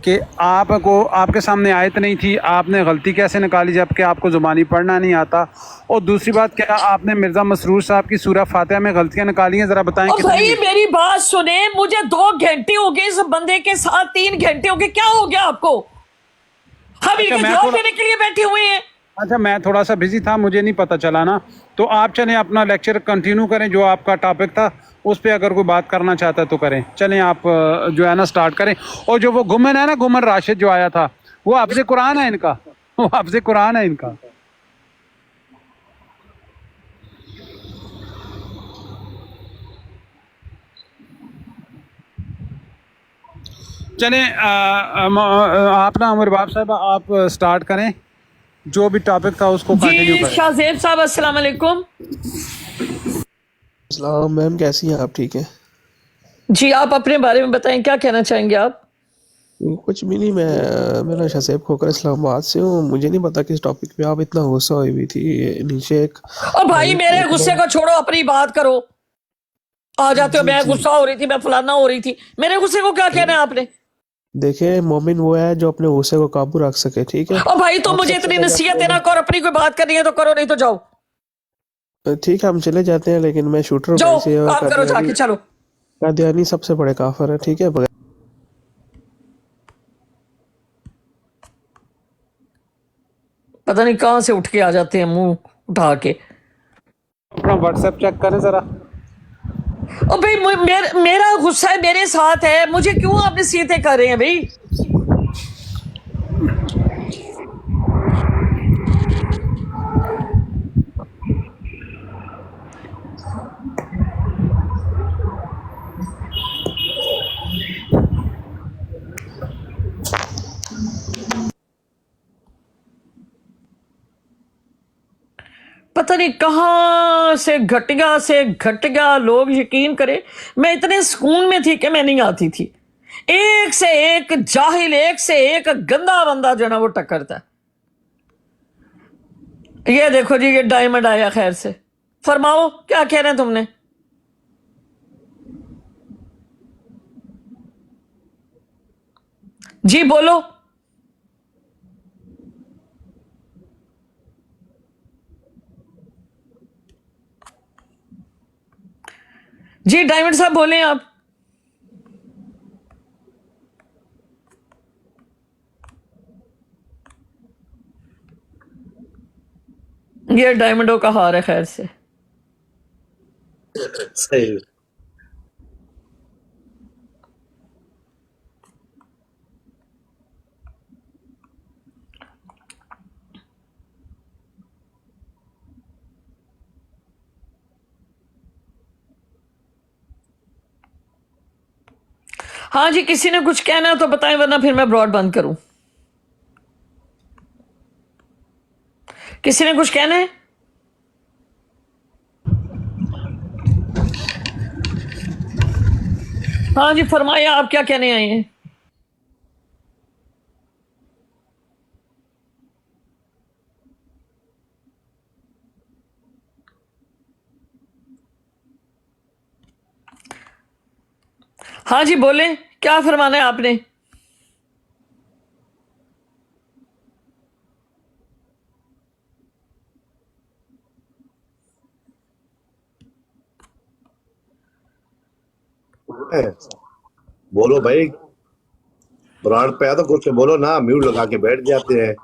کہ آپ کو آپ کے سامنے آیت نہیں تھی، آپ نے غلطی کیسے نکالی جبکہ آپ کو زبانی پڑھنا نہیں آتا؟ اور دوسری بات، کیا آپ نے مرزا مسرور صاحب کی سورہ فاتحہ میں غلطیاں نکالی ہیں؟ ذرا بتائیں اور کتنی بھائی ہیں؟ میری بات سنیں، مجھے 2 گھنٹے ہو گئے اس بندے کے ساتھ، 3 گھنٹے ہو گئے، کیا ہو گیا آپ کو؟ ہم ان اچھا کے میں جواب تھوڑا دینے کے لیے بیٹھے ہوئے ہیں۔ میں تھوڑا سا بزی تھا، مجھے نہیں پتہ چلا نا، تو آپ چلیں اپنا لیکچر کنٹینیو کریں، جو آپ کا ٹاپک تھا اس پہ اگر کوئی بات کرنا چاہتا ہے تو کریں، چلیں آپ جو ہے نا سٹارٹ کریں۔ اور جو وہ گمن ہے نا، گمن راشد جو آیا تھا، وہ حفظ قرآن ہے ان کا، وہ حفظ قرآن ہے ان کا۔ چلیں آپ نا عمر باب صاحب آپ سٹارٹ کریں، جو بھی ٹاپک تھا اس کو کنٹینیو جی کریں۔ شاہ زیب صاحب السلام علیکم۔ السلام میم، کیسی ہیں آپ؟ ٹھیک ہے؟ جی آپ اپنے بارے میں بتائیں، کیا کہنا چاہیں گے آپ؟ کچھ بھی نہیں، میرا شہزیب کھوکر اسلام آباد سے ہوں۔ مجھے نہیں پتا کس ٹاپک پہ آپ اتنا غصہ ہوئی ہوئی تھی۔ نیچے ایک اور بھائی بھائی میرے غصے کو چھوڑو، اپنی بات کرو۔ آ جاتے ہو جی میں جی غصہ ہو رہی تھی، میں فلانا ہو رہی تھی، میرے غصے کو کیا کہنا ہے آپ نے؟ دیکھیں، مومن وہ ہے جو اپنے غصے کو قابو رکھ سکے، ٹھیک ہے؟ اور بھائی تو آپ مجھے سب سے اتنی پہلے نصیحتیں نہ اپنے کرو، اپنی کوئی بات کرنی ہے تو کرو، نہیں تو جاؤ ٹھیک ہے، ہم چلے جاتے ہیں، لیکن میں شوٹر جاؤ، بھائی سے اور کام کرو جا کے، چلو۔ قادیانی سب سے بڑے کافر ہیں، ٹھیک ہے؟ پتہ نہیں کہاں سے اٹھ کے آ جاتے ہیں منہ اٹھا کے۔ اپنا واٹس ایپ چیک کریں ذرا۔ اور بھائی میرا غصہ ہے، میرے ساتھ ہے، مجھے کیوں آپ نصیحتیں کر رہے ہیں بھائی؟ پتہ نہیں کہاں سے گھٹیا لوگ، یقین کرے میں اتنے سکون میں تھی کہ میں نہیں آتی تھی۔ ایک سے ایک جاہل، ایک سے ایک گندا بندہ جو ہے نا وہ ٹکرتا ہے۔ یہ دیکھو جی، یہ ڈائمنڈ آیا خیر سے، فرماؤ کیا کہہ رہے ہیں تم نے؟ جی بولو۔ جی ڈائمنڈ صاحب بولیں آپ۔ یہ ڈائمنڈوں کا ہار ہے خیر سے۔ صحیح۔ ہاں جی، کسی نے کچھ کہنا ہے تو بتائیں، ورنہ پھر میں براڈ بند کروں۔ کسی نے کچھ کہنا ہے؟ ہاں جی فرمائیں، آپ کیا کہنے آئے ہیں؟ ہاں جی بولیں، کیا فرمانا ہے آپ نے؟ بولو بھائی، براڈ پہ تو کچھ بولو نا، میوٹ لگا کے بیٹھ جاتے ہیں۔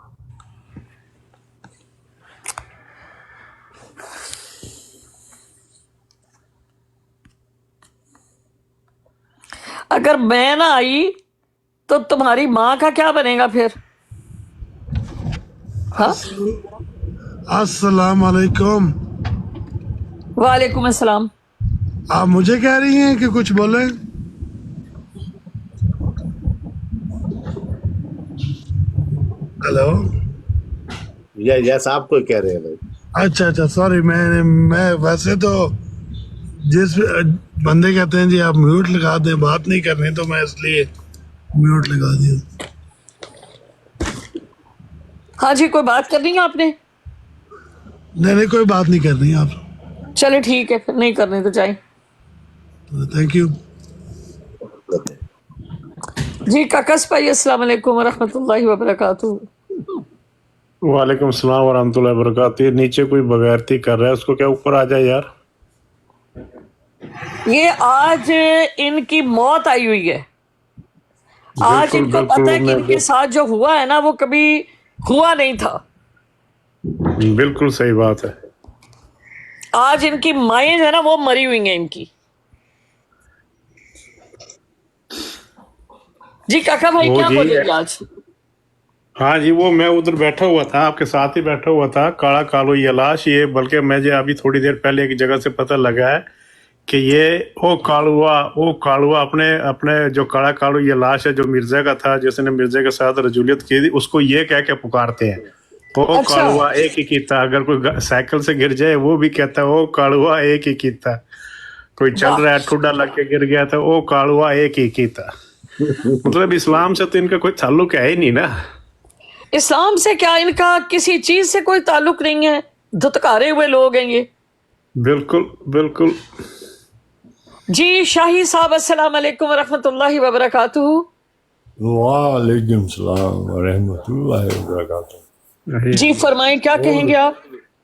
اگر میں نہ آئی تو تمہاری ماں کا کیا بنے گا پھر؟ ہاں، السلام علیکم۔ وعلیکم السلام۔ آپ مجھے کہہ رہی ہیں کہ کچھ بولیں؟ ہلو، یس آپ کو کہہ رہے ہیں بھائی۔ اچھا سوری، میں ویسے تو جس بندے کہتے ہیں جی آپ میوٹ لگا دیں، بات نہیں کرنی، تو میں اس لیے میوٹ لگا دیا۔ ہاں جی، کوئی بات کرنی ہے آپ نے؟ نہیں کوئی بات نہیں کرنی آپ۔ چلے ٹھیک ہے، پھر نہیں کرنی تو جائیں۔ Thank you. जी काकस भाई अस्सलाम वालेकुम वरहमतुल्लाहि वबरकातुहू। वालेकुम सलाम वरहमतुल्लाहि वबरकातुहू। नीचे कोई बगैरती कर रहा है, उसको क्या ऊपर आ जाए यार। ये आज इनकी मौत आई हुई है। आज बिल्कुल इनको बिल्कुल पता है कि मैं इनके साथ जो हुआ है ना वो कभी हुआ नहीं था। बिल्कुल सही बात है। आज इनकी माएँ है ना वो मरी हुई हैं इनकी। जी काका भाई वो क्या जी बोलेंगे आज? हाँ जी, वो मैं उधर बैठा हुआ था, आपके साथ ही बैठा हुआ था, काला कालो ये लाश, ये बल्कि मुझे अभी थोड़ी देर पहले एक जगह से पता लगा है कि ये वो कालुआ अपने अपने जो काला कालू ये लाश है जो मिर्जा का था, जिसने मिर्जा के साथ रजूलियत की थी, उसको ये कह के पुकारते हैं वो अच्छा कालुआ एक ही कीता। अगर कोई साइकिल से गिर जाए वो भी कहता है वो कालुआ एक ही कीता। कोई चल वाह रहा है ठुड्डा लग के गिर गया था, वो कालुआ एक ही कीता। मतलब इस्लाम से तो इनका कोई ताल्लुक है ही नहीं ना। इस्लाम से क्या इनका किसी चीज से कोई ताल्लुक नहीं है। धुतकारे हुए लोग हैं ये। बिल्कुल बिल्कुल। जी शाही साहब अस्सलाम वालेकुम वरहमतुल्लाहि वबरकातुहू। वालेकुम सलाम वरहमतुल्लाहि वबरकातुहू। जी फरमाएं क्या कहेंगे आप?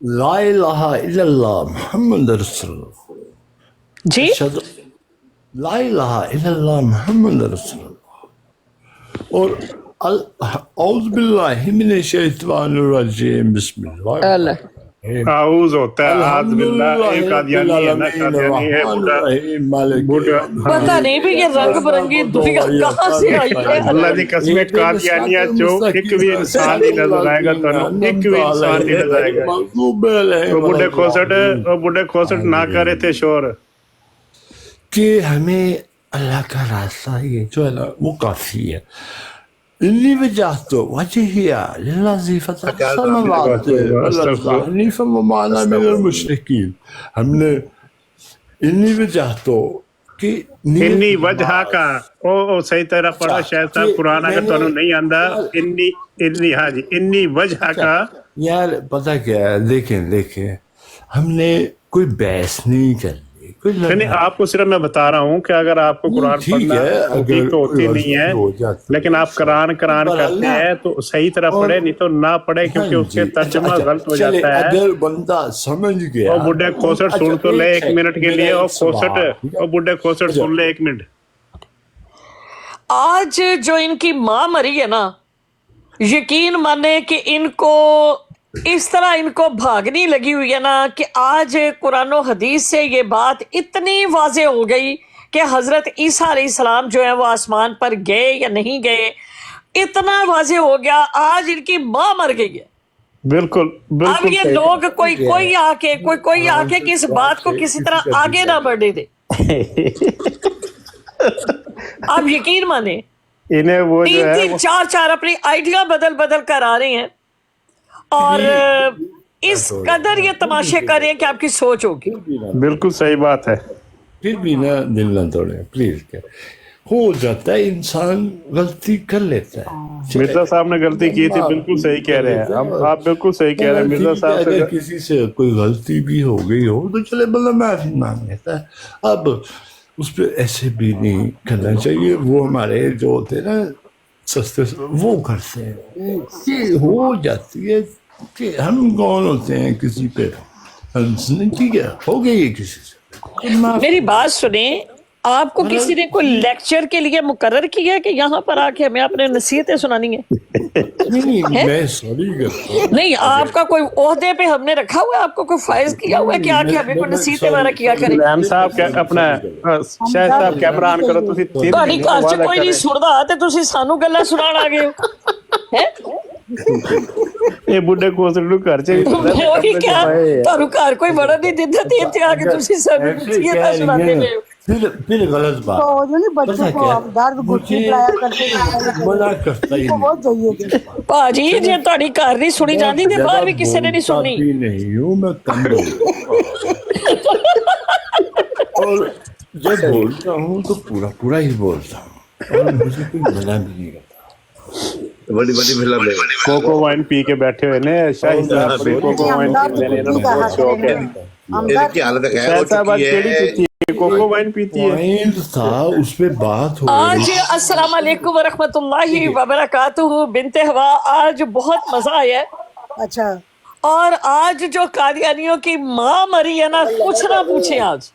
ला इलाहा इल्लल्लाह मुहम्मद रसूलुल्लाह। जी अशहदु ला इलाहा इल्लल्लाह मुहम्मद रसूलुल्लाह और औज़ु बिल्लाहि मिनश शैतानिर रजीम बिस्मिल्लाह। अल्लाह आऊज होता है आज बिल्ला एक कादियानी है ना, कादियानी है बुढ़ा पता नहीं भी ये रंग बिरंगी दुनिया कहाँ से आई है। अल्लाह दी कसम कादियानिया जो एक भी इंसान नहीं नजर आएगा, तो एक भी इंसान नहीं नजर आएगा। वो बुढ़े खोसट ना करे थे शोर कि हमें अल्लाह का रास्ता ये जो है ना वो काफी है। إني وجهت وجهي للذي فطر السماوات والأرض حنيفا وما أنا من المشركين। हमने إني وجهت कि इन्नी वजह का ओ सही तरह पढ़ो शायद साहब कुरान अगर तुहानू नहीं आंदा। इन्नी इन्नी हाँ जी इन्नी वजह का। यार पता क्या है, देखें हमने कोई बहस नहीं करनी, कोई नहीं आपको सिर्फ मैं बता रहा हूँ कि अगर आपको कुरान पढ़ना ठीक तो होती नहीं है, लेकिन आप कुरान करते हैं तो सही तरह पढ़े, नहीं तो ना पढ़े क्योंकि उसके तर्जुमा गलत हो जाता है। अगर बंदा समझ गया और बुढ़े खोसट सुन तो ले 1 मिनट के लिए, और बुढ़े खोसट सुन ले 1 मिनट। आज जो इनकी माँ मरी है ना, यकीन माने कि इनको इस तरह इनको भागनी लगी हुई है ना कि आज कुरान और हदीस से ये बात इतनी वाज़ेह हो गई कि हज़रत ईसा अलैहिस्सलाम जो है वो आसमान पर गए या नहीं गए, इतना वाज़ेह हो गया। आज इनकी माँ मर गई है। बिल्कुल अब ये लोग कोई आके कि इस बात को किसी तरह आगे ना बढ़ने दे। आप यकीन माने इन्हें वो जो है 3-4 अपनी आइडिया बदल कर आ रहे हैं और इस कदर ये तमाशे कर रहे हैं कि आपकी सोच होगी। बिल्कुल सही बात है। फिर भी ना दिल ना तोड़े प्लीज। क्या हो जाता है, इंसान गलती कर लेता है। मिर्जा साहब ने गलती की थी, बिल्कुल सही कह रहे हैं आप बिल्कुल सही कह रहे हैं मिर्जा साहब से। अगर किसी से कोई गलती भी हो गई हो तो चले बंदा माफी मांग लेता है। अब उस पर ऐसे भी नहीं करना चाहिए। वो हमारे जो होते हैं ना सस्ते वो करते हैं कि हो जाती है कि हम कौन होते हैं किसी पे हंसने। ठीक है हो गई किसी से। मेरी बात सुने, आपको किसी ने कोई लेक्चर के लिए मुकर्रर किया कि यहाँ पर आके हमें अपने नसीहतें सुनानी है? नहीं मैं सॉरी करता हूँ। नहीं, आपका कोई ओहदे पे हमने रखा हुआ है, आपको कोई फाइज किया हुआ है कि आके हमें कोई नसीहतें वाला किया करें? रैम साहब क्या अपना शायद साहब कैमरा ऑन करो। तुसी 3 ਤੁਹਾਡੀ ਘਰ 'ਚ ਕੋਈ ਨਹੀਂ ਸੁਣਦਾ ਤੇ ਤੁਸੀਂ ਸਾਨੂੰ ਗੱਲਾਂ ਸੁਣਾਉਣ ਆ ਗਏ ਹੋ ਹੈ? ਇਹ ਬੁੱਢੇ ਕੋਸੜ ਨੂੰ ਘਰ ਚ ਉਹੀ ਕਿਹਾ, ਤੁਹਾਨੂੰ ਘਰ ਕੋਈ ਵੜਨ ਨਹੀਂ ਦਿੰਦਾ ਤੇ ਇੱਥੇ ਆ ਕੇ ਤੁਸੀਂ ਸਾਨੂੰ ਨਸੀਹਤਾਂ ਸੁਣਾਉਂਦੇ ਪਏ ਹੋ। फिर गलत बात तो जो नहीं बच्चों को आप दर्द घुटने पिलाया करते मना करता ही बहुत चाहिए। ਭਾਜੀ ਜੇ ਤੁਹਾਡੀ ਘਰ नहीं सुनी जाती तो बाहर भी किसी ने नहीं सुननी। नहीं हूँ मैं कम और जब बोलता हूँ तो पूरा ही बोलता हूँ और मुझे कोई मना भी नहीं करता। बड़ी फिल्म है। कोको वाइन पी के बैठे हुए ने शाही साहब कोको वाइन पीने ने बहुत शौक है। इनकी हालत है शायद साहब आज केड़ी पीती कोको वाइन पीती है। पॉइंट था उस पे बात हो आज रही अस्सलाम वालेकुम वरहमतुल्लाहि वबरकातुहू बिनते हवा, आज बहुत मजा आया है। अच्छा और आज जो कादियानियों की माँ मरी है ना, कुछ ना पूछे। आज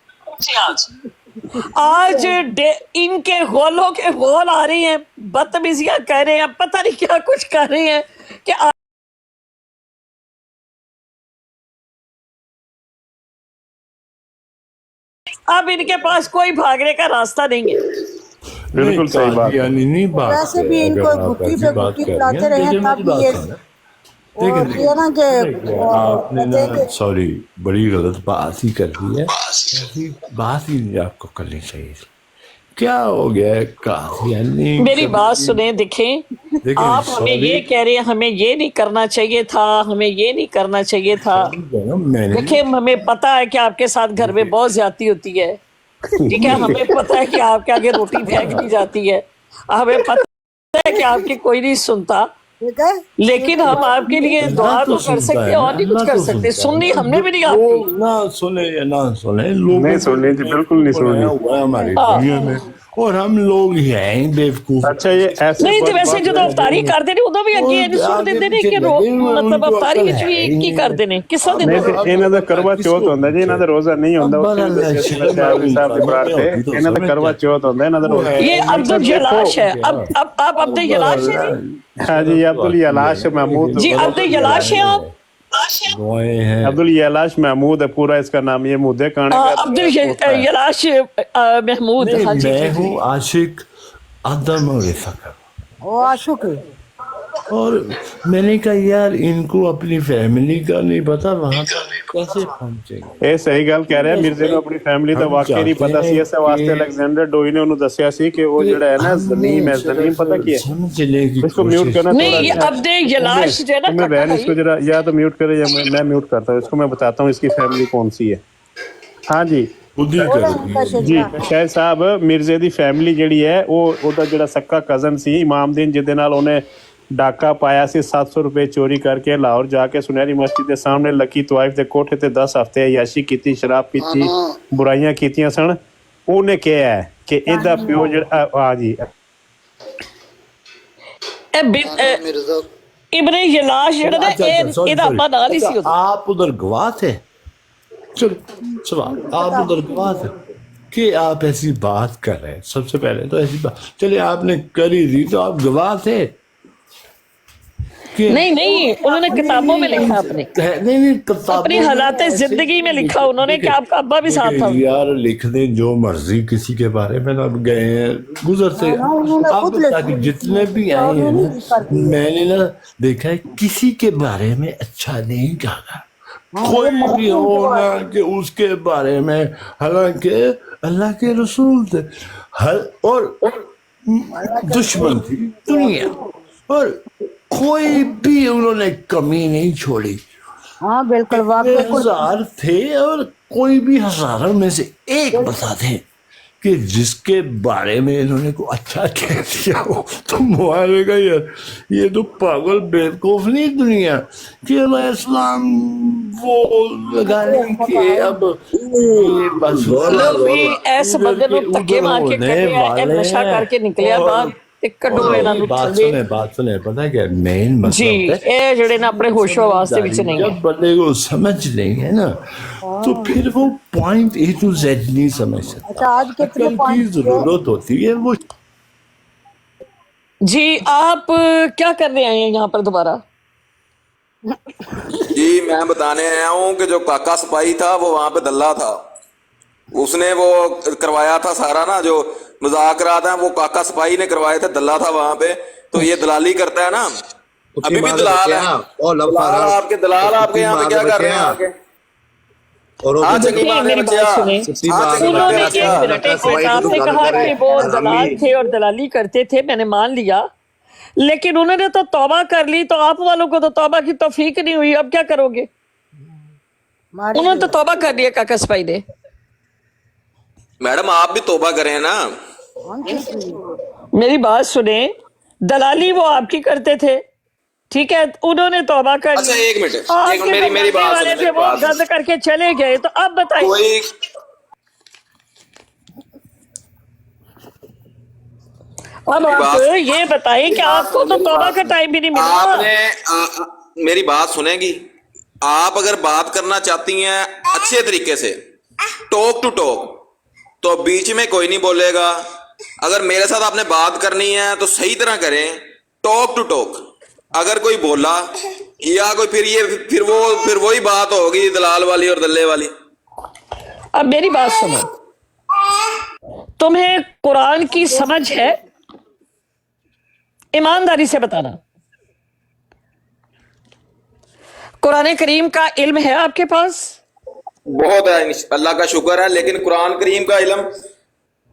इनके गोलों के गोल आ रही हैं, बदतमीजियां कह रहे हैं, पता नहीं क्या कुछ कर रहे हैं कि अब इनके पास कोई भागने का रास्ता नहीं है। बिल्कुल सही बात है। यानी नहीं बात वैसे है, भी अगर इनको आप गुट्टी ऐसी पे बात गुट्टी कर रही पिलाते हैं, रहे देखिए तब मेरी भी बात ये सुनो। और ये ना कि आपने कहते हैं ना कि सॉरी बड़ी गलत बात ही कर दी है, ऐसी बात ही नहीं आपको करनी चाहिए थी। क्या हो गया है कादियानी? मेरी बात सुने, देखें, देखिए, आप हमें sorry। ये कह रहे हैं हमें ये नहीं करना चाहिए था, हमें ये नहीं करना चाहिए था। मैंने देखिए, हमें पता है कि आपके साथ घर में बहुत ज्यादती होती है, ठीक है, हमें पता है कि आपके आगे रोटी फेंक दी जाती है, हमें पता है कि आपकी कोई नहीं सुनता, ठीक है लेकिन हम आपके लिए दुआ तो कर सकते हैं और नहीं कुछ कर सकते। सुननी हमने भी नहीं आपकी। लोग ना सुने या ना सुने, लोग नहीं सुननी थी, बिल्कुल नहीं सुननी। हुआ है हमारी हाँ। दुनिया में, और हम लोग ही हैं बेवकूफ। अच्छा ये ऐसे नहीं तो बात वैसे जो अफ्तारी करते ने उਦੋਂ ਵੀ ਅੱਗੇ ਇਹਨੂੰ ਸੁਣ ਦਿੰਦੇ ਨੇ ਕਿ ਮਤਲਬ ਅਫਤਾਰੀ ਵਿੱਚ ਵੀ ਕੀ ਕਰਦੇ ਨੇ, ਕਿਸਾ ਦਿੰਦੇ नहीं तो इन्हों का करवा चौथ होता जी, इन्हों का रोजा नहीं होता। साहब के बरात पे इन्हों का करवा चौथ होता है, इन्हों का रोजा। ये अब्दुल जलाश है। अब आप अब्दुल जलाश है जी? हाँ जी, अब्दुल यलाश महमूद जी अब्दुल जलाश है आप? दुआएं हैं। अब्दुल यलाश महमूद है पूरा इसका नाम, ये मुद्दे काने का अब्दुल जलाश महमूद। हाँ जी मैं हूँ आशिक आदम और फकर, वो आशुक है। और मैंने कहा यार इनको अपनी फैमिली का नहीं पता, वहां तक कैसे पहुंचेंगे। ਇਹ ਸਹੀ ਗੱਲ ਕਹਿ ਰਿਹਾ ਮਿਰਜ਼ੇ ਨੂੰ ਆਪਣੀ ਫੈਮਿਲੀ ਦਾ ਵਾਕਿਆ ਨਹੀਂ ਪਤਾ ਸੀ। ਇਸੇ ਵਾਸਤੇ ਅਲੈਗਜ਼ੈਂਡਰ ਡੋਈ ਨੇ ਉਹਨੂੰ ਦੱਸਿਆ ਸੀ ਕਿ ਉਹ ਜਿਹੜਾ ਹੈ ਨਾ ਜ਼ਨੀਮ ਹੈ, ਜ਼ਨੀਮ पता क्या है, समझने की इसको म्यूट करना नहीं, थोड़ा ये अब्दुल जलाश जो है ना, मैं बहन इसको जरा या तो म्यूट करे या मैं म्यूट करता हूँ इसको, मैं बताता हूँ इसकी फैमिली कौन सी है। हाँ जी खुद ही कर ਜੀ ਸ਼ਾਹਿਦ ਸਾਹਿਬ, ਮਿਰਜ਼ੇ ਦੀ ਫੈਮਿਲੀ ਜਿਹੜੀ ਹੈ ਉਹ ਉਹਦਾ ਜਿਹੜਾ ਸੱਕਾ ਕਜ਼ਨ ਸੀ ਇਮਾਮਦੀਨ, ਜਿਹਦੇ ਨਾਲ ਉਹਨੇ ਡਾਕਾ ਪਾਇਆ ਸੀ 700 ਰੁਪਏ ਚੋਰੀ ਕਰਕੇ ਲਾਹੌਰ ਜਾ ਕੇ ਸੁਨਹਿਰੀ ਮਸਜਿਦ ਦੇ ਸਾਹਮਣੇ ਲੱਕੀ ਤਵਾਇਫ ਦੇ ਕੋਠੇ ਤੇ 10 ਹਫ਼ਤੇ ਅਯਾਸ਼ੀ ਕੀਤੀ, ਸ਼ਰਾਬ ਪੀਤੀ, ਬੁਰਾਈਆਂ ਕੀਤੀਆਂ ਸਨ। ਉਹਨੇ ਕਿਹਾ ਹੈ ਕਿ ਇਹਦਾ ਪਿਓ ਜਿਹੜਾ ਆ ਜੀ इब्ने जलाश ਜਿਹੜਾ ਨਾ ਇਹਦਾ ਆਪਾਂ ਨਾਲ ਹੀ ਸੀ ਉਦੋਂ। आप उधर गवाह थे? चलो सवाल, आप उधर गवाह थे कि आप ऐसी बात कर रहे हैं? सबसे पहले तो ऐसी बात चलिए आपने करी थी तो आप गवाह थे कि नहीं उन्होंने किताबों में लिखा अपने नहीं किताबों अपनी हालात जिंदगी में लिखा उन्होंने कि आपका अब्बा भी साथ था। यार लिख दे जो मर्जी किसी के बारे में, अब गए हैं गुजरते अब ताकि जितने भी आए हैं ना, मैंने ना देखा है किसी के बारे में अच्छा नहीं कहा, कोई भी हो ना कि उसके बारे में, हालांकि अल्लाह के रसूल थे और दुश्मन थी दुनिया, और कोई भी उन्होंने कमी नहीं छोड़ी। हाँ बिल्कुल वाकई हजार थे और कोई भी हजारों में से एक बताते कि जिसके बारे में इन्होंने को अच्छा कह दिया हो तो मुआरे का यार ये तो पागल बेवकूफ नहीं दुनिया कि इस्लाम वो लगाने के अब ये बस लोग भी ऐसे बंदे लोग धक्के मार के कटे नशा करके निकले बाहर ते कड्डो ਇਹਨਾਂ ਨੂੰ बात सुने पता है क्या मेन जी, मतलब है ਇਹ ਜਿਹੜੇ ਨਾ ਆਪਣੇ ਹੋਸ਼ੋ ਵਾਸਤੇ ਵਿੱਚ नहीं है। जब बंदे को समझ नहीं है ना तो फिर वो पॉइंट ए टू जेड नहीं समझ सकता। अच्छा आज कितने अकल की पॉइंट जरूरत होती है वो। जी आप क्या कर रहे हैं यहाँ पर दोबारा? जी मैं बताने आया हूँ कि जो काका सिपाही था वो वहाँ पे दल्ला था, उसने वो करवाया था सारा ना जो मुज़ाकरात हैं वो काका सिपाही ने करवाए थे, दल्ला था वहाँ पे। तो ये दलाली करता है ना, अभी भी दलाल है। दलाल आपके यहाँ पे क्या कर रहे हैं आके? मेरी बात सुने, उन्होंने एक मिनट आपने कहा कि वो दलाल थे और दलाली करते थे, मैंने मान लिया, लेकिन उन्होंने तो तौबा कर ली, तो आप वालों को तो तौबा की तौफीक नहीं हुई, अब क्या करोगे? उन्होंने तो तौबा कर लिया काका सिपाही ने। मैडम आप भी तौबा करें ना। मेरी बात सुने, दलाली वो आपकी करते थे, ठीक है, उन्होंने तौबा कर अच्छा ली। एक मिनट, आपके मेरी बात वाले थे वो गंद करके चले गए, तो अब बताइए। اب آپ یہ بتائیں کہ آپ کو تو توبہ کا ٹائم بھی نہیں آپ ملا. نے میری بات سنیں گی. آپ اگر بات کرنا چاہتی ہیں اچھے طریقے سے ٹاک ٹو ٹاک تو بیچ میں کوئی نہیں بولے گا. اگر میرے ساتھ آپ نے بات کرنی ہے تو صحیح طرح کریں, ٹاک ٹو ٹاک. اگر کوئی بولا یا کوئی پھر وہی بات ہوگی دلال والی اور دلے والی. اب میری بات سنو, تمہیں قرآن کی سمجھ ہے؟ ایمانداری سے بتانا. قرآن کریم کا علم ہے آپ کے پاس؟ بہت ہے, اللہ کا شکر ہے, لیکن قرآن کریم کا علم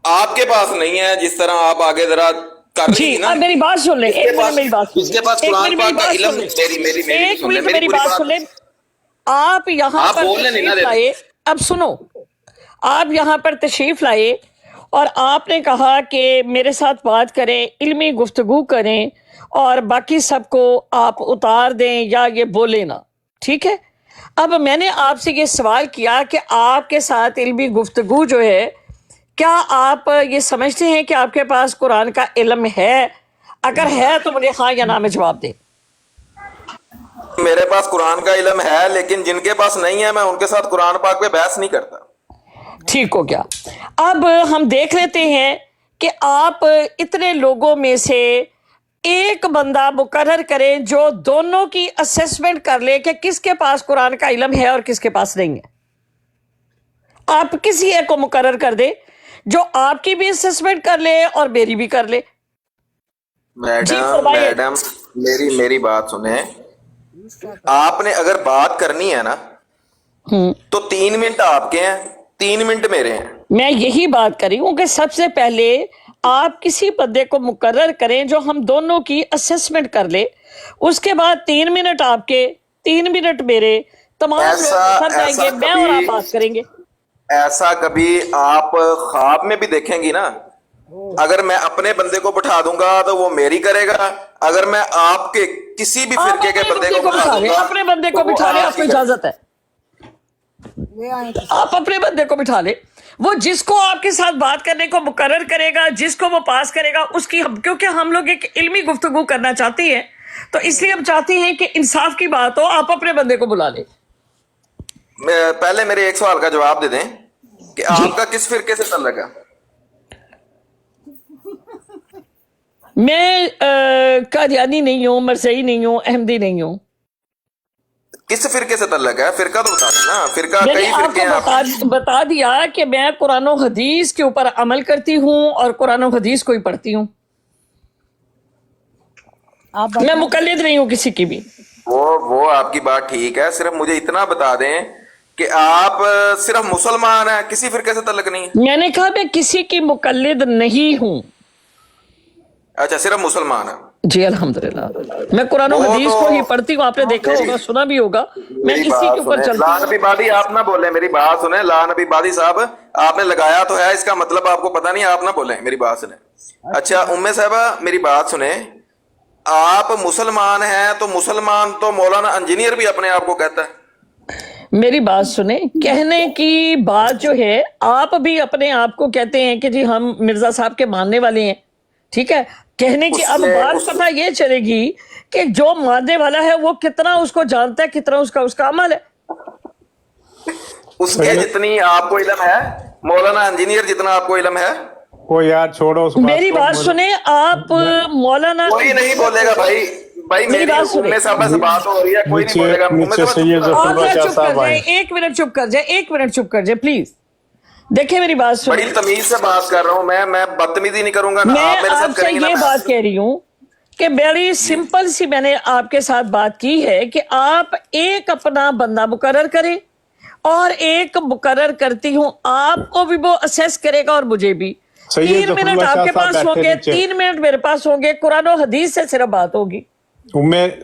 آپ کے پاس نہیں ہے جس طرح آپ آگے ذرا کر رہی جی تھی نا. اب میری بات سن لیں, ایک منٹ میری بات سن جس کے لیں, پاس ایک قرآن منٹ میری پاک کا بات علم, سن لیں, ایک منٹ میری پوری بات سن لیں. آپ یہاں آپ پر بولنے نہیں نا تشریف دیتے. لائے, اب سنو, آپ یہاں پر تشریف لائے اور آپ نے کہا کہ میرے ساتھ بات کریں, علمی گفتگو کریں اور باقی سب کو آپ اتار دیں یا یہ بولے نا, ٹھیک ہے. اب میں نے آپ سے یہ سوال کیا کہ آپ کے ساتھ علمی گفتگو جو ہے, کیا آپ یہ سمجھتے ہیں کہ آپ کے پاس قرآن کا علم ہے؟ اگر ہے تو مجھے ہاں یا نہ میں جواب دیں. میرے پاس قرآن کا علم ہے, لیکن جن کے پاس نہیں ہے میں ان کے ساتھ قرآن پاک پہ بحث نہیں کرتا. ٹھیک ہو گیا. اب ہم دیکھ لیتے ہیں کہ آپ اتنے لوگوں میں سے ایک بندہ مقرر کریں جو دونوں کی اسیسمنٹ کر لے کہ کس کے پاس قرآن کا علم ہے اور کس کے پاس نہیں ہے. آپ کسی ایک کو مقرر کر دیں جو آپ کی بھی اسیسمنٹ کر لے اور میری بھی کر لے. میڈم میری بات سنیں. آپ نے اگر بات کرنی ہے نا تو 3 منٹ آپ کے ہیں, 3 منٹ میرے ہیں. میں یہی بات کر رہی ہوں کہ سب سے پہلے آپ کسی بندے کو مقرر کریں جو ہم دونوں کی اسیسمنٹ کر لے, اس کے بعد 3 منٹ آپ کے, 3 منٹ میرے, تمام لوگ کر جائیں گے, میں اور آپ بات کریں گے. ایسا کبھی آپ خواب میں بھی دیکھیں گی نا, اگر میں اپنے بندے کو بٹھا دوں گا تو وہ میری کرے گا, اگر میں آپ کے کسی بھی آپ فرقے کے اپنے بندے بندے کو کو بٹھا بٹھا دوں لیں, گا اپنے بندے کو تو وہ بٹھا لیں, آپ کو کی کرے گا. اجازت ہے. آپ اپنے بندے کو بٹھا لیں, وہ جس کو آپ کے ساتھ بات کرنے کو مقرر کرے گا, جس کو وہ پاس کرے گا اس کی, کیونکہ ہم لوگ ایک علمی گفتگو کرنا چاہتے ہیں تو اس لیے ہم چاہتے ہیں کہ انصاف کی بات ہو. آپ اپنے بندے کو بلا لیں. پہلے میرے ایک سوال کا جواب دے دیں کہ جی. آپ کا کس فرقے سے تعلق ہے؟ میں قادیانی نہیں ہوں, مرزائی نہیں ہوں, احمدی نہیں ہوں. کس فرقے سے تعلق ہے؟ فرقہ تو بتا دیں نا, فرقہ میں نے کئی آپ فرقے ہیں آپ کو بتا دیا کہ میں قرآن و حدیث کے اوپر عمل کرتی ہوں اور قرآن و حدیث کو ہی پڑھتی ہوں. میں مقلد نہیں ہوں کسی کی بھی. وہ آپ کی بات ٹھیک ہے, صرف مجھے اتنا بتا دیں کہ آپ صرف مسلمان ہیں, کسی فرقے سے تعلق نہیں ہے. میں نے کہا میں کسی کی مقلد نہیں ہوں. اچھا, صرف مسلمان ہیں. جی الحمدللہ, میں قرآن و حدیث کو ہی پڑھتی ہوں. آپ نے دیکھا ہوگا, سنا بھی ہوگا, میں میری اسی بات کے اوپر سنیں, چلتی لا ہوں. نبی بادی آپ نہ بولیں, میری بات سنیں. لا نبی بادی صاحب آپ نے لگایا تو ہے, اس کا مطلب آپ کو پتہ نہیں, آپ نہ بولیں, میری بات سنیں. اچھا ام صاحبہ میری بات سنیں, آپ مسلمان ہیں تو مسلمان تو مولانا انجینئر بھی اپنے آپ کو کہتا ہے. میری بات سنیں, کہنے کی بات جو ہے, آپ بھی اپنے آپ کو کہتے ہیں کہ جی ہم مرزا صاحب کے ماننے والے ہیں, ٹھیک ہے. کہنے کی اب بات پتہ یہ چلے گی کہ جو ماننے والا ہے وہ کتنا اس کو جانتا ہے, کتنا اس کا عمل ہے. اس کے جتنی آپ کو علم ہے, مولانا انجینئر جتنا آپ کو علم ہے. وہ یار چھوڑو اس میری بات سنیں, آپ مولانا کوئی نہیں بولے گا بھائی, میری بات سنیں. ام صاحبہ سے بات ہو رہی ہے, کوئی نہیں بولے گا. نیچے سید ظفر آپ اللہ شاہ چپ کر صاحب جائیں, آئے. ایک منٹ چپ کر جائیں, ایک منٹ چپ کر جائیں پلیز. دیکھیں میری بات بڑی سنیں, تمیز سے بات کر رہا ہوں میں بدتمیزی نہیں کروں گا نا, میں آپ میرے آپ ساتھ سے کریں گے نا. یہ بات کہہ رہی ہوں کہ بڑی سمپل سی میں نے آپ کے ساتھ بات کی ہے کہ آپ ایک اپنا بندہ مقرر کریں اور ایک مقرر کرتی ہوں, آپ کو بھی وہ اسیس کرے گا اور مجھے بھی. 3 منٹ آپ کے پاس ہوں گے, 3 منٹ میرے پاس ہوں گے, قرآن و حدیث سے صرف بات ہوگی.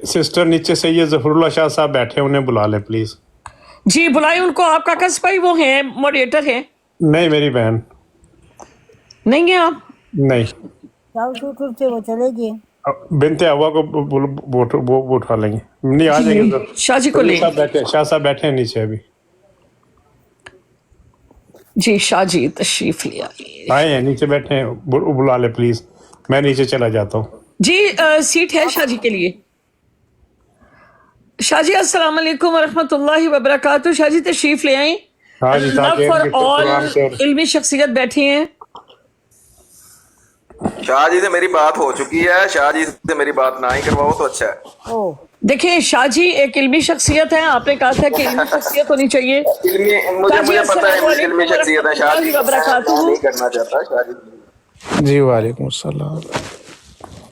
سسٹر نیچے سید ظفر اللہ شاہ صاحب بیٹھے, انہیں بلا لے پلیز. جی بلائیں ان کو. آپ کا کسبائی وہ ہیں, موڈریٹر ہیں؟ نہیں میری بہن نہیں ہیں آپ؟ نہیں, سے وہ چلے گی. بنت ہوا کو وہ اٹھا لیں گے. نہیں آ جائیں گے شاہ جی کو لیں. شاہ صاحب بیٹھے ہیں نیچے ابھی. جی شاہ جی تشریف لے آئیے. آئے ہیں نیچے بیٹھے ہیں, بلا لے پلیز. मैं नीचे चला जाता हूँ। जी सीट है शाह जी के लिए। शाह जी अस्सलाम वालेकुम वरहमतुल्लाहि वबरकातुहू। शाह जी तशरीफ ले आए। हाँ जी, ताकि लव फॉर इनके ऑल कुरान से और- इल्मी शख्सियत बैठी हैं। शाह जी से मेरी बात हो चुकी है, शाह जी से मेरी बात ना ही करवाओ तो अच्छा है। ओ देखिए शाह जी एक इल्मी शख्सियत है, आपने कहा था कि इल्मी शख्सियत होनी चाहिए। मुझे शाह जी, मुझे पता है अस्सलाम इल्मी शख्सियत है शाह जी, वालेकुम वबरकातुहू। नहीं करना चाहता शाह जी। जी वालेकुम अस्सलाम।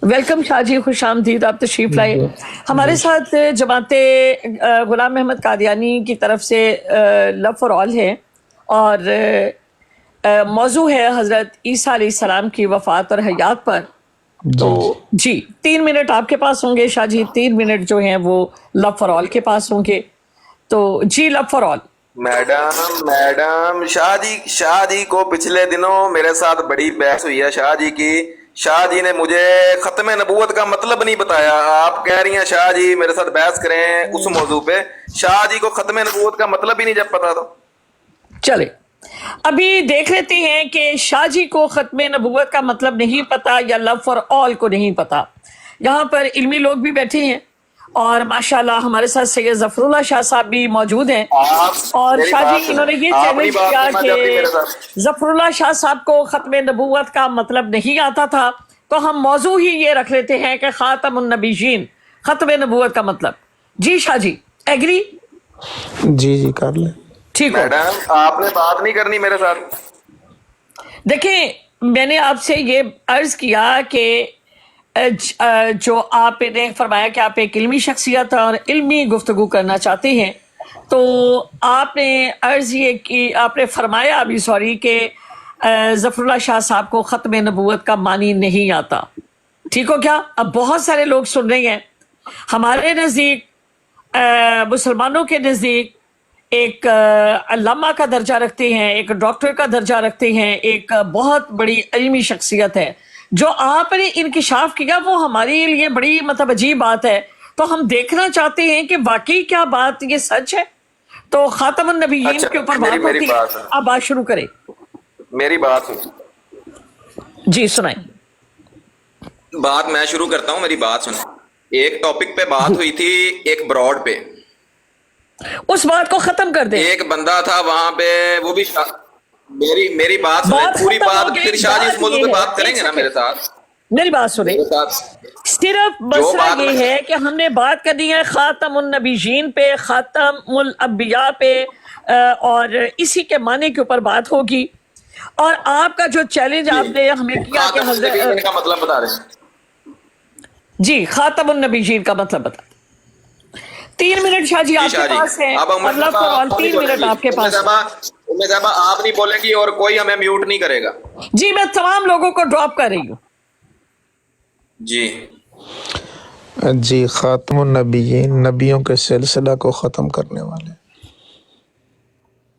वेलकम शाह जी, खुश आमदीद, आप तशरीफ लाए। हमारे साथ जमाते गुलाम अहमद कादियानी की तरफ से लव फॉर ऑल है और मौजू है हज़रत ईसा अलैहिस्सलाम की वफ़ात और हयात पर। तो जी 3 मिनट आपके पास होंगे शाह जी, 3 मिनट जो हैं वो लव फॉर ऑल के पास होंगे। तो जी love for all. Madam Shah ji को पिछले दिनों मेरे साथ बड़ी बहस हुई है शाह जी की। शाह जी ने मुझे खत्म नबूवत का मतलब नहीं बताया। आप कह रही हैं शाह जी मेरे साथ बहस करें उस मौजू पे, शाह जी को खत्म नबूवत का मतलब ही नहीं जब पता तो। चले अभी देख लेते हैं कि शाह जी को खत्म नबूवत का मतलब नहीं पता या लव फॉर ऑल को नहीं पता। यहाँ पर इल्मी लोग भी बैठे हैं और माशाल्लाह हमारे साथ सैयद ज़फ़रुल्लाह शाह साहब भी मौजूद हैं। और मेरी शाह बात जी सुनो। इन्होंने ये अपनी चैलेंज बात किया सुनना चाहती मेरे साथ। कि ज़फ़रुल्लाह शाह साहब को खत्म नबूवत का मतलब नहीं आता था, तो हम मौजू ही ये रख लेते हैं कि ख़ातमुन नबीयीन खत्म नबूवत का मतलब। जी शाह जी एग्री? जी कर लें। ठीक हो। मैडम आपने बात नहीं करनी मेरे साथ। देखिए मैंने आपसे ये अर्ज किया कि जो आपने फरमाया कि आप एक इल्मी शख्सियत और इल्मी गुफ्तगू करना चाहते हैं, तो आपने अर्ज ये की, आपने फरमाया अभी सॉरी कि ज़फ़रुल्लाह शाह साहब को ख़त्म नबूवत का मानी नहीं आता। ठीक हो क्या? अब बहुत सारे लोग सुन रहे हैं। हमारे नज़दीक मुसलमानों के नज़दीक एक अल्लामा का दर्जा रखते हैं, एक डॉक्टर का दर्जा रखते हैं, एक बहुत बड़ी इल्मी शख्सियत है। जो आपने इंकिशाफ किया वो हमारे लिए बड़ी मतलब अजीब बात है। तो हम देखना चाहते हैं कि वाकई क्या बात ये सच है। तो खातमुन नबीयीन अच्छा, के ऊपर मेरी बात होती है। बात है। आप बात शुरू करें। मेरी बात सुनो। जी सुनाएं। बात मैं शुरू करता हूँ, मेरी बात सुनो। एक टॉपिक पे बात हुई थी, एक ब्रॉड पे, उस बात को खत्म कर दे। एक बंदा था वहां पे, वो भी मेरी बात सुने, बात पूरी खत्म हो बात। गई। फिर शाह जी इस बात मौजू ये पे है, बात करेंगे एक ना मेरे साथ। मेरी बात सुने। मेरे साथ सिर्फ जो मसला बात ये मैं- है कि हमने बात करनी है खातमुन नबीयीन पे, खातमुल अंबिया पे, और इसी के माने के ऊपर बात होगी। और आपका जो चैलेंज आपने हमें किया कि खातमुन नबीयीन का मतलब बता रहे हैं। जी खातमुन नबीयीन का मतलब बता। 3 मिनट शाह जी जी, आपके शाह जी। पास है। अब और लव फॉर ऑल 3 मिनट आपके पास है। उम्मे साहबा आप नहीं बोलेंगी और कोई हमें म्यूट नहीं करेगा। जी मैं तमाम लोगों को ड्रॉप कर रही हूँ। जी जी खातमुन नबीयीन नबियों के सिलसिला को ख़त्म करने वाले।